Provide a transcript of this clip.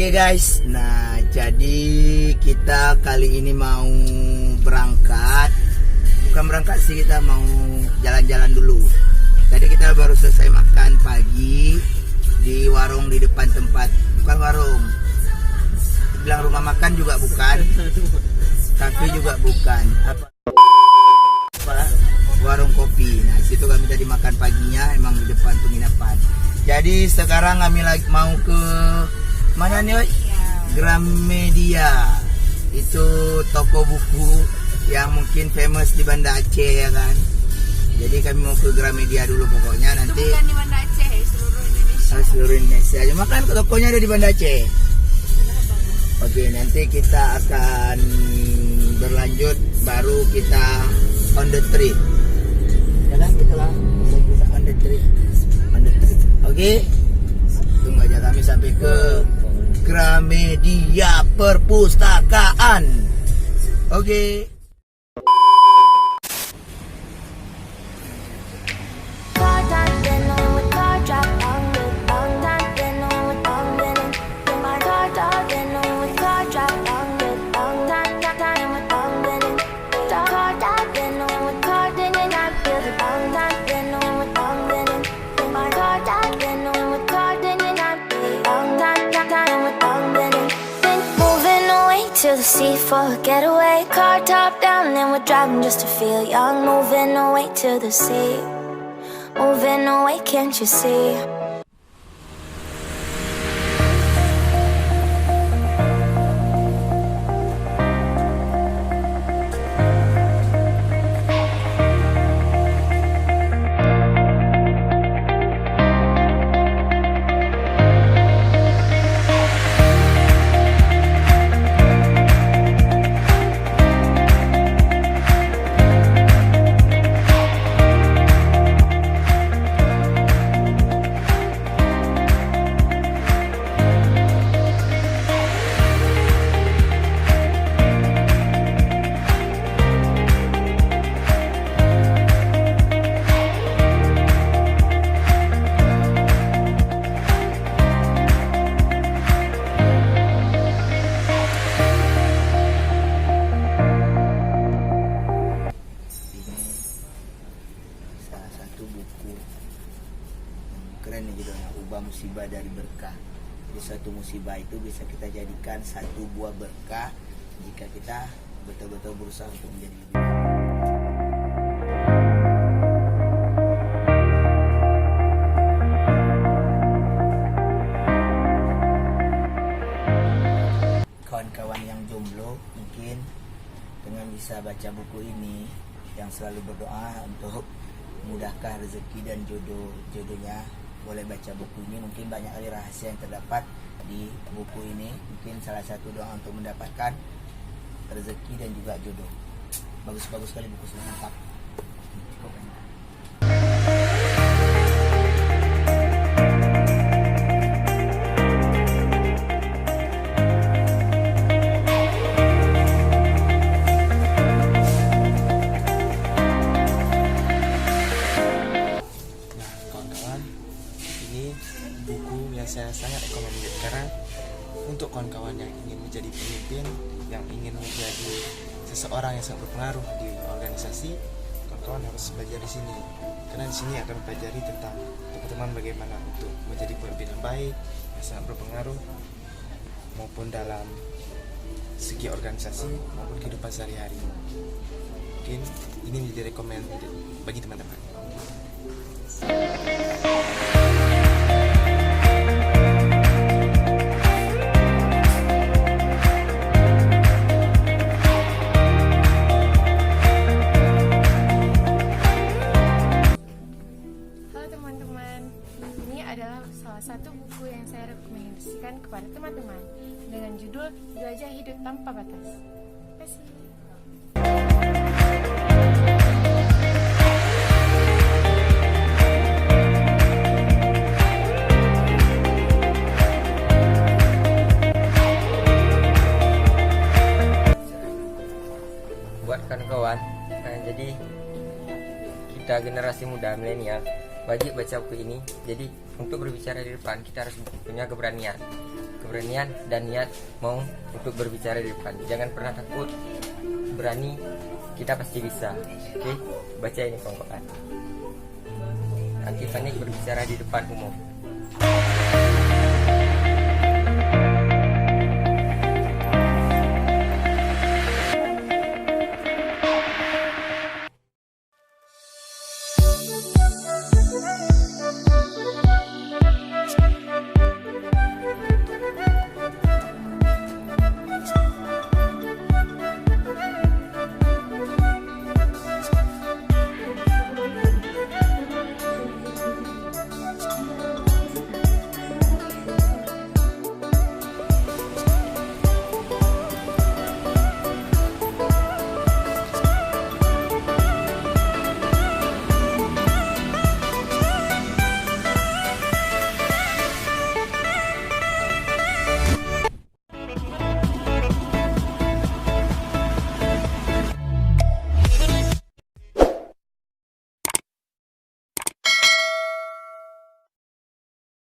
Oke guys, nah jadi kita kali ini mau berangkat. Bukan berangkat sih, kita mau jalan-jalan dulu. Tadi kita baru selesai makan pagi di warung di depan tempat. Bukan warung, bilang rumah makan juga bukan, tapi juga bukan. Apa? Warung kopi. Nah situ kami tadi makan paginya, emang di depan penginapan. Jadi sekarang kami lagi mau ke mana nih? Gramedia. Itu toko buku yang mungkin famous di Banda Aceh ya kan. Jadi kami mau ke Gramedia dulu pokoknya nanti. Bukan di Banda Aceh, seluruh Indonesia. Seluruh Indonesia. Cuma kan tokonya ada di Banda Aceh. Oke, nanti kita akan berlanjut, baru kita on the trip. Ya kan, kita lah on the trip. Oke, tunggu aja kami sampai ke Gramedia Perpustakaan. Oke. To the sea for a getaway, car top down and we're driving just to feel young. Moving away to the sea, moving away, can't you see? Keren nih judulnya, Ubah Musibah dari Berkah. Jadi suatu musibah itu bisa kita jadikan satu buah berkah jika kita betul-betul berusaha untuk menjadi lebih baik. Kawan-kawan yang jomblo mungkin dengan bisa baca buku ini, yang selalu berdoa untuk mudahkan rezeki dan jodohnya, boleh baca buku ini. Mungkin banyak kali rahasia yang terdapat di buku ini. Mungkin salah satu doa untuk mendapatkan rezeki dan juga jodoh. Bagus-bagus sekali buku ini, mantap. Saya sangat rekomendasi karena untuk kawan-kawan yang ingin menjadi pemimpin, yang ingin menjadi seseorang yang sangat berpengaruh di organisasi, kawan-kawan harus belajar di sini. Karena di sini akan mempelajari tentang teman-teman bagaimana untuk menjadi pemimpin yang baik, yang sangat berpengaruh, maupun dalam segi organisasi maupun kehidupan sehari-hari. Mungkin ini menjadi rekomendasi bagi teman-teman. Salah satu buku yang saya rekomendasikan kepada teman-teman dengan judul Jelajah Hidup Tanpa Batas. Terima kasih. Buat kawan-kawan, jadi kita generasi muda milenial wajib baca buku ini. Jadi untuk berbicara di depan kita harus punya keberanian keberanian dan niat mau untuk berbicara di depan. Jangan pernah takut, berani, kita pasti bisa. Oke, baca ini kawan-kawan. Anti panik berbicara di depan umum.